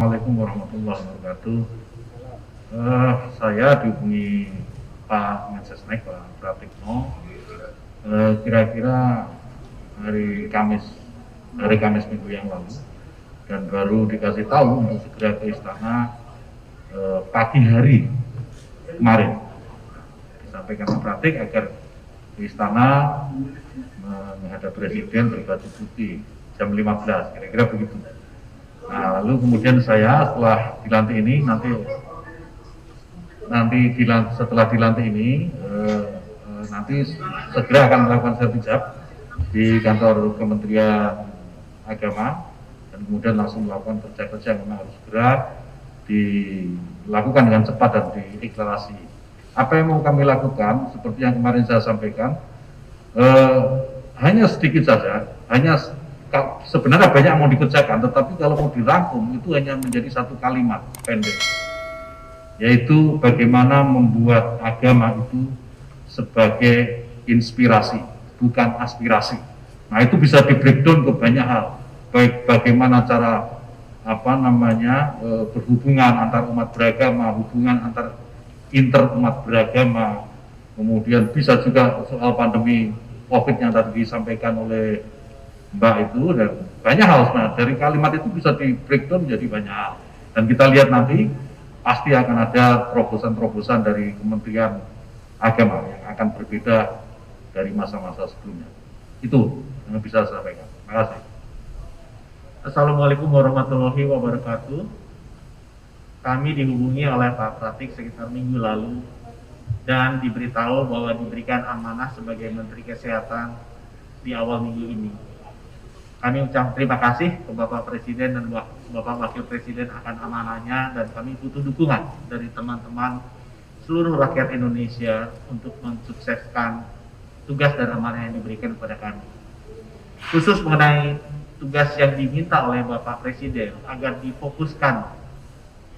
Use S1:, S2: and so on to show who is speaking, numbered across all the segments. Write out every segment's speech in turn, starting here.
S1: Assalamualaikum warahmatullahi wabarakatuh. Saya dihubungi Pak Mensesnek, Pak Pratikno. Kira-kira hari Kamis minggu yang lalu, dan baru dikasih tahu untuk segera ke istana pagi hari kemarin. Disampaikan Pak Pratik agar di istana menghadap Presiden berbaju putih jam 15, kira-kira begitu. Nah, lalu kemudian saya setelah dilantik ini setelah dilantik ini nanti segera akan melakukan sertijab di kantor Kementerian Agama, dan kemudian langsung melakukan kerja-kerja yang memang harus segera dilakukan dengan cepat dan diiklarasi. Apa yang mau kami lakukan seperti yang kemarin saya sampaikan, hanya sedikit saja, sebenarnya banyak yang mau dikerjakan, tetapi kalau mau dirangkum itu hanya menjadi satu kalimat pendek, yaitu bagaimana membuat agama itu sebagai inspirasi, bukan aspirasi. Nah, itu bisa di breakdown ke banyak hal, baik bagaimana cara berhubungan antar umat beragama, hubungan antar inter umat beragama, kemudian bisa juga soal pandemi COVID yang tadi disampaikan oleh Mbak itu, dan banyak hal. Nah, dari kalimat itu bisa di breakdown menjadi banyak hal, dan kita lihat nanti pasti akan ada terobosan-terobosan dari Kementerian Agama yang akan berbeda dari masa-masa sebelumnya. Itu yang bisa saya sampaikan. Terima kasih.
S2: Assalamualaikum warahmatullahi wabarakatuh. Kami dihubungi oleh Pak Pratik sekitar minggu lalu dan diberitahu bahwa diberikan amanah sebagai Menteri Kesehatan di awal minggu ini. Kami ucap terima kasih ke Bapak Presiden dan Bapak Wakil Presiden akan amanahnya, dan kami butuh dukungan dari teman-teman seluruh rakyat Indonesia untuk mensukseskan tugas dan amanah yang diberikan kepada kami. Khusus mengenai tugas yang diminta oleh Bapak Presiden agar difokuskan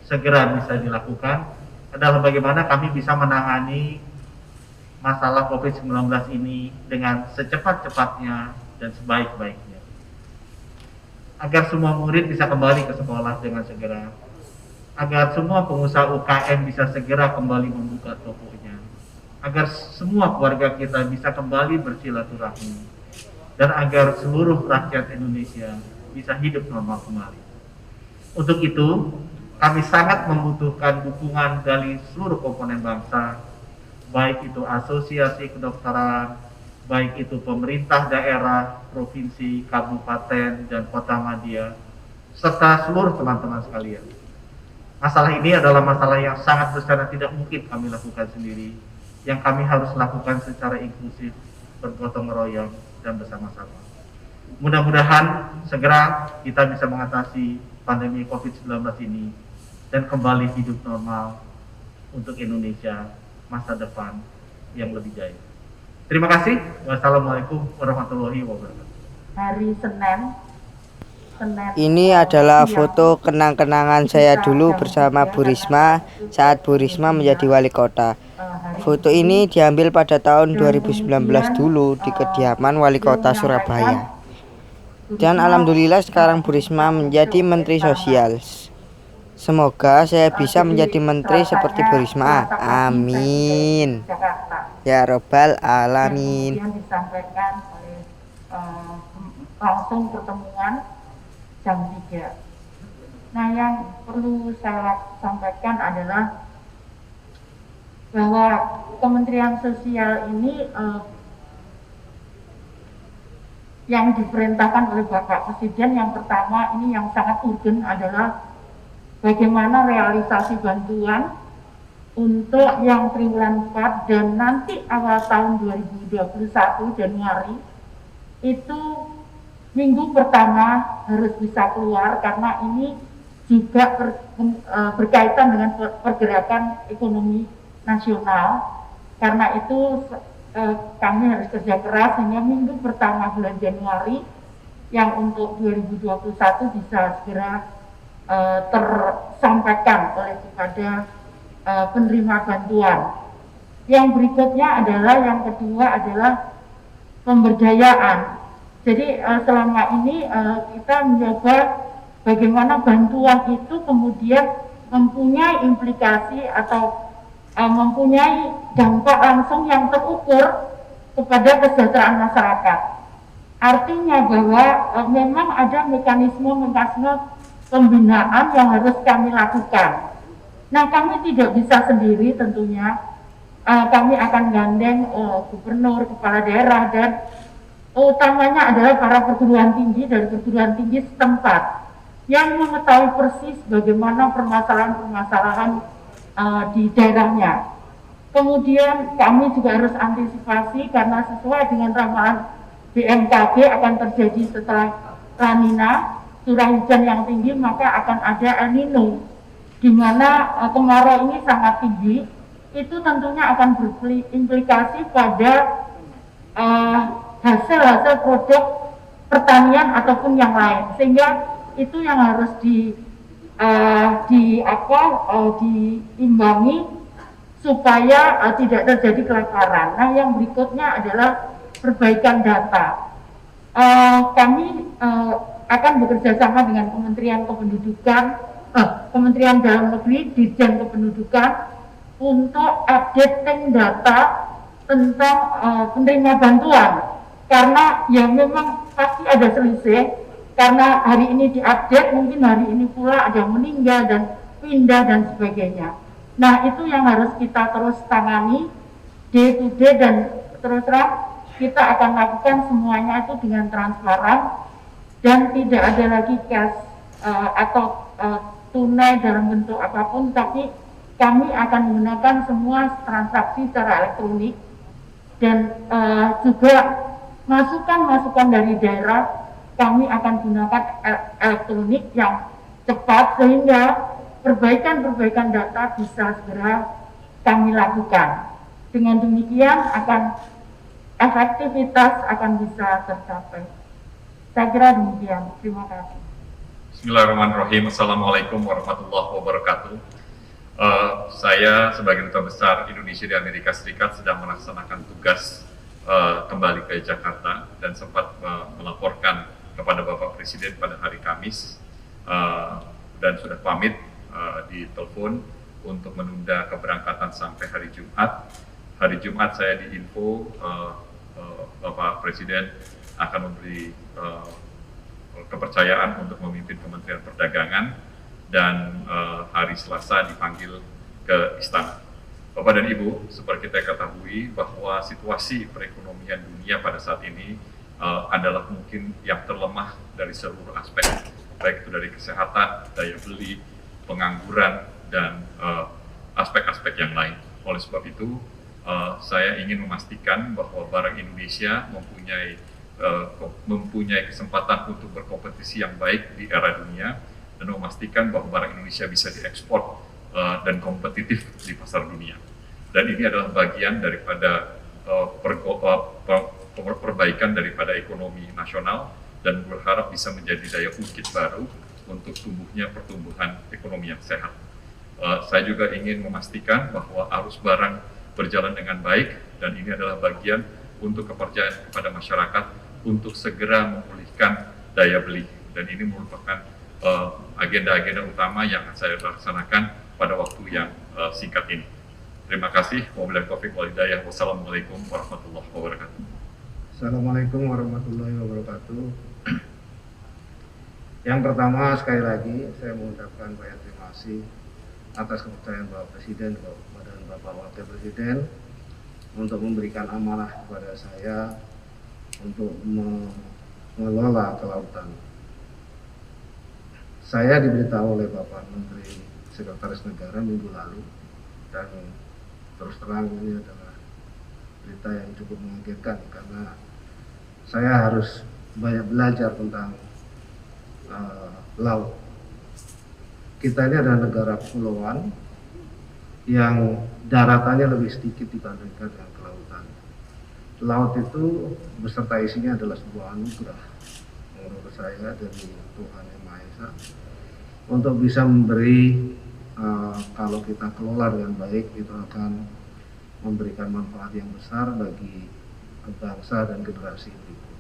S2: segera bisa dilakukan adalah bagaimana kami bisa menangani masalah COVID-19 ini dengan secepat-cepatnya dan sebaik-baiknya, agar semua murid bisa kembali ke sekolah dengan segera, agar semua pengusaha UKM bisa segera kembali membuka tokonya, agar semua keluarga kita bisa kembali bersilaturahmi, dan agar seluruh rakyat Indonesia bisa hidup normal kembali. Untuk itu, kami sangat membutuhkan dukungan dari seluruh komponen bangsa, baik itu asosiasi kedokteran, baik itu pemerintah daerah, provinsi, kabupaten, dan kota madya, serta seluruh teman-teman sekalian. Masalah ini adalah masalah yang sangat besar dan tidak mungkin kami lakukan sendiri, yang kami harus lakukan secara inklusif, bergotong royong, dan bersama-sama. Mudah-mudahan segera kita bisa mengatasi pandemi COVID-19 ini dan kembali hidup normal untuk Indonesia masa depan yang lebih jaya. Terima kasih. Wassalamualaikum warahmatullahi wabarakatuh.
S3: Hari Senin.
S4: Ini adalah foto kenang-kenangan saya dulu bersama Bu Risma saat Bu Risma menjadi wali kota. Foto ini diambil pada tahun 2019 dulu di kediaman wali kota Surabaya. Dan alhamdulillah sekarang Bu Risma menjadi Menteri Sosial. Semoga saya bisa menjadi menteri seperti Bu Risma. Amin. Ya Robbal Alamin.
S3: Kemudian disampaikan oleh langsung pertemuan jam 3. Nah, yang perlu saya sampaikan adalah bahwa Kementerian Sosial ini yang diperintahkan oleh Bapak Presiden, yang pertama ini yang sangat urgent adalah bagaimana realisasi bantuan untuk yang triwulan 4 dan nanti awal tahun 2021 Januari itu minggu pertama harus bisa keluar, karena ini juga berkaitan dengan pergerakan ekonomi nasional. Karena itu kami harus kerja keras sehingga minggu pertama bulan Januari yang untuk 2021 bisa segera tersampaikan oleh kepada penerima bantuan. Yang berikutnya adalah, yang kedua adalah pemberdayaan. Jadi selama ini kita mencoba bagaimana bantuan itu kemudian mempunyai implikasi atau mempunyai dampak langsung yang terukur kepada kesejahteraan masyarakat. Artinya bahwa memang ada mekanisme pembinaan yang harus kami lakukan. Nah, kami tidak bisa sendiri tentunya. Kami akan gandeng gubernur, kepala daerah, dan utamanya adalah para perguruan tinggi dari perguruan tinggi setempat yang mengetahui persis bagaimana permasalahan-permasalahan di daerahnya. Kemudian kami juga harus antisipasi karena sesuai dengan ramalan BMKG akan terjadi setelah La Nina, curah hujan yang tinggi, maka akan ada El Nino, di mana kemarau ini sangat tinggi. Itu tentunya akan berimplikasi pada hasil produk pertanian ataupun yang lain, sehingga itu yang harus diimbangi supaya tidak terjadi kelaparan. Nah, yang berikutnya adalah perbaikan data. Kami akan bekerja sama dengan Kementerian Kependudukan, Kementerian Dalam Negeri, Ditjen Kependudukan untuk updating data tentang penerima bantuan, karena ya memang pasti ada selisih, karena hari ini diupdate, mungkin hari ini pula ada yang meninggal dan pindah dan sebagainya. Nah, itu yang harus kita terus tangani day to day, dan terus terang kita akan lakukan semuanya itu dengan transparan dan tidak ada lagi cash atau tunai dalam bentuk apapun, tapi kami akan menggunakan semua transaksi secara elektronik, dan juga masukan-masukan dari daerah kami akan gunakan elektronik yang cepat sehingga perbaikan data bisa segera kami lakukan. Dengan demikian efektivitas akan bisa tercapai. Saya kira demikian. Terima kasih.
S5: Bismillahirrahmanirrahim. Assalamualaikum warahmatullahi wabarakatuh. Saya sebagai Duta Besar Indonesia di Amerika Serikat sedang melaksanakan tugas kembali ke Jakarta dan sempat melaporkan kepada Bapak Presiden pada hari Kamis dan sudah pamit di telepon untuk menunda keberangkatan sampai hari Jumat. Hari Jumat saya diinfo Bapak Presiden akan memberi kepercayaan untuk memimpin Kementerian Perdagangan, dan hari Selasa dipanggil ke Istana. Bapak dan Ibu, seperti kita ketahui bahwa situasi perekonomian dunia pada saat ini adalah mungkin yang terlemah dari seluruh aspek, baik itu dari kesehatan, daya beli, pengangguran, dan aspek-aspek yang lain. Oleh sebab itu, saya ingin memastikan bahwa barang Indonesia mempunyai kesempatan untuk berkompetisi yang baik di era dunia, dan memastikan bahwa barang Indonesia bisa diekspor dan kompetitif di pasar dunia. Dan ini adalah bagian daripada perbaikan daripada ekonomi nasional, dan berharap bisa menjadi daya ungkit baru untuk tumbuhnya pertumbuhan ekonomi yang sehat. Saya juga ingin memastikan bahwa arus barang berjalan dengan baik, dan ini adalah bagian untuk kepercayaan kepada masyarakat untuk segera memulihkan daya beli, dan ini merupakan agenda-agenda utama yang akan saya laksanakan pada waktu yang singkat ini. Terima kasih. Wabillahi taufiq wal hidayah. Wassalamualaikum warahmatullahi wabarakatuh.
S6: Assalamualaikum warahmatullahi wabarakatuh. Yang pertama, sekali lagi saya mengucapkan banyak terima kasih atas kepercayaan Bapak Presiden dan Bapak Wakil Presiden untuk memberikan amanah kepada saya untuk mengelola kelautan. Saya diberitahu oleh Bapak Menteri Sekretaris Negara minggu lalu, dan terus terang ini adalah berita yang cukup mengagetkan karena saya harus banyak belajar tentang laut. Kita ini adalah negara kepulauan yang daratannya lebih sedikit dibandingkan dengan kelautan. Laut itu beserta isinya adalah sebuah anugerah menurut saya dari Tuhan Yang Maha Esa untuk bisa memberi, kalau kita kelola dengan baik, itu akan memberikan manfaat yang besar bagi bangsa dan generasi berikut.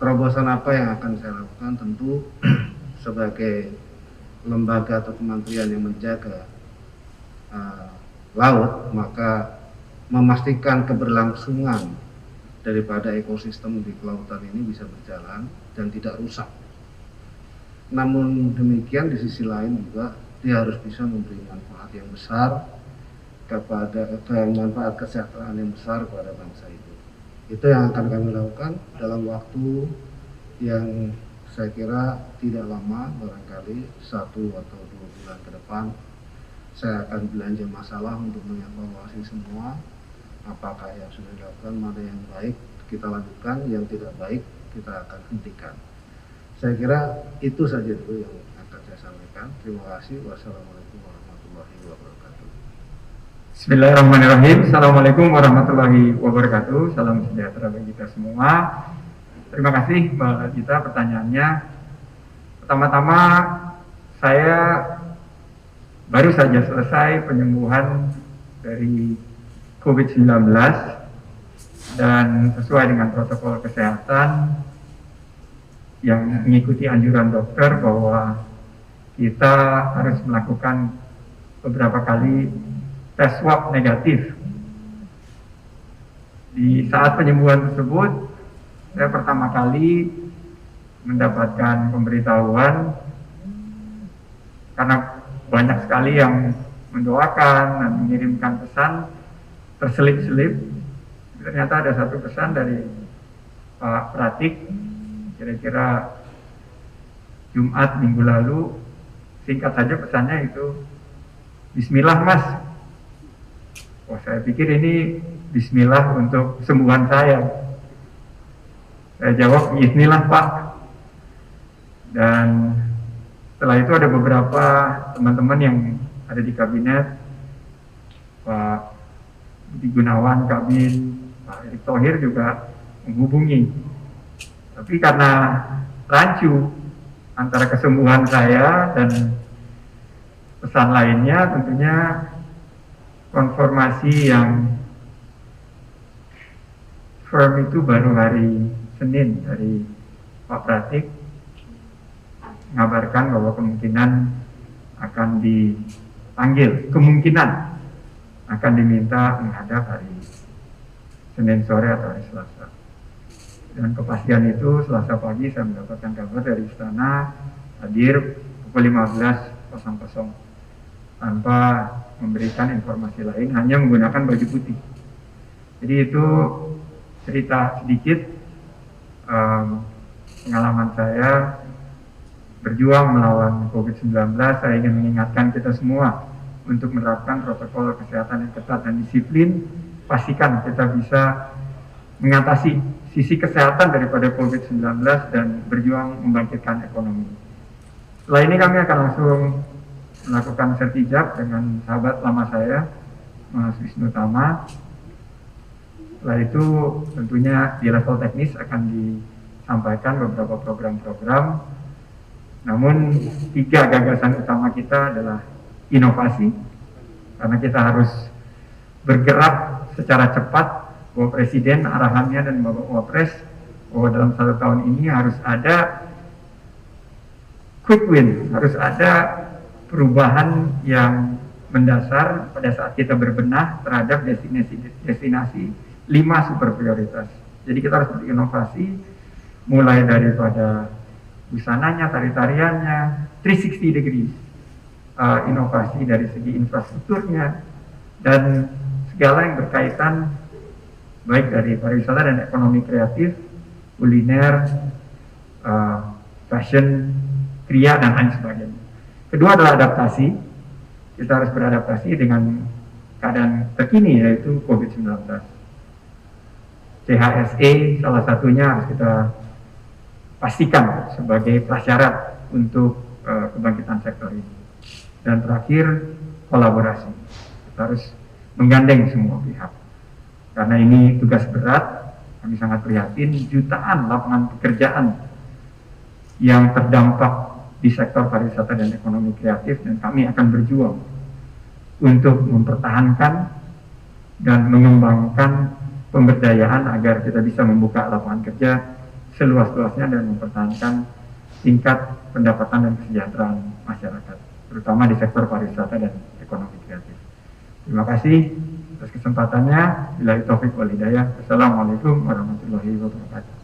S6: Terobosan apa yang akan saya lakukan? Tentu sebagai lembaga atau kementerian yang menjaga laut, maka memastikan keberlangsungan daripada ekosistem di kelautan ini bisa berjalan dan tidak rusak. Namun demikian di sisi lain juga dia harus bisa memberi manfaat yang besar kepada manfaat kesejahteraan yang besar kepada bangsa itu. Itu yang akan kami lakukan dalam waktu yang saya kira tidak lama, barangkali 1 atau 2 bulan ke depan. Saya akan belanja masalah untuk mengevaluasi semua apakah yang sudah dilakukan, mana yang baik kita lanjutkan, yang tidak baik kita akan hentikan. Saya kira itu saja dulu yang akan saya sampaikan. Terima kasih. Wassalamualaikum warahmatullahi wabarakatuh.
S7: Bismillahirrahmanirrahim. Assalamualaikum warahmatullahi wabarakatuh. Salam sejahtera bagi kita semua. Terima kasih Mbak Gita pertanyaannya. Pertama-tama saya baru saja selesai penyembuhan dari COVID-19 dan sesuai dengan protokol kesehatan yang mengikuti anjuran dokter bahwa kita harus melakukan beberapa kali tes swab negatif. Di saat penyembuhan tersebut, saya pertama kali mendapatkan pemberitahuan karena banyak sekali yang mendoakan dan mengirimkan pesan terselip-selip. Ternyata ada satu pesan dari Pak Pratik, kira-kira Jumat minggu lalu, singkat saja pesannya itu, Bismillah Mas. Wah, saya pikir ini Bismillah untuk kesembuhan saya. Saya jawab, Bismillah Pak. Dan setelah itu ada beberapa teman-teman yang ada di kabinet, Pak Budi Gunawan, Kabin, Pak Erick Thohir juga menghubungi. Tapi karena rancu antara kesembuhan saya dan pesan lainnya, tentunya konfirmasi yang firm itu baru hari Senin dari Pak Pratik mengabarkan bahwa kemungkinan akan dipanggil, kemungkinan akan diminta menghadap hari Senin sore atau hari Selasa. Dan kepastian itu Selasa pagi saya mendapatkan kabar dari istana hadir pukul 15.00 tanpa memberikan informasi lain, hanya menggunakan baju putih. Jadi itu cerita sedikit pengalaman saya berjuang melawan COVID-19. Saya ingin mengingatkan kita semua untuk menerapkan protokol kesehatan yang ketat dan disiplin. Pastikan kita bisa mengatasi sisi kesehatan daripada COVID-19 dan berjuang membangkitkan ekonomi. Setelah ini kami akan langsung melakukan sertijab dengan sahabat lama saya, Mas Wisnu Tama. Setelah itu tentunya di level teknis akan disampaikan beberapa program-program. Namun 3 gagasan utama kita adalah inovasi, karena kita harus bergerak secara cepat, bahwa Presiden arahannya dan Bapak Wapres bahwa dalam 1 tahun ini harus ada quick win, harus ada perubahan yang mendasar pada saat kita berbenah terhadap destinasi 5 super prioritas. Jadi kita harus berinovasi mulai daripada busananya, tari-tariannya, 360 degrees, inovasi dari segi infrastrukturnya, dan segala yang berkaitan baik dari pariwisata dan ekonomi kreatif, kuliner, fashion, kriya, dan lain sebagainya. Kedua adalah adaptasi. Kita harus beradaptasi dengan keadaan terkini, yaitu COVID-19. CHSE salah satunya harus kita pastikan sebagai prasyarat untuk kebangkitan sektor ini. Dan terakhir, kolaborasi. Kita harus menggandeng semua pihak. Karena ini tugas berat, kami sangat prihatin, jutaan lapangan pekerjaan yang terdampak di sektor pariwisata dan ekonomi kreatif, dan kami akan berjuang untuk mempertahankan dan mengembangkan pemberdayaan agar kita bisa membuka lapangan kerja seluas-luasnya dan mempertahankan tingkat pendapatan dan kesejahteraan masyarakat, terutama di sektor pariwisata dan ekonomi kreatif. Terima kasih atas kesempatannya. Billahi taufiq wal hidayah. Assalamualaikum warahmatullahi wabarakatuh.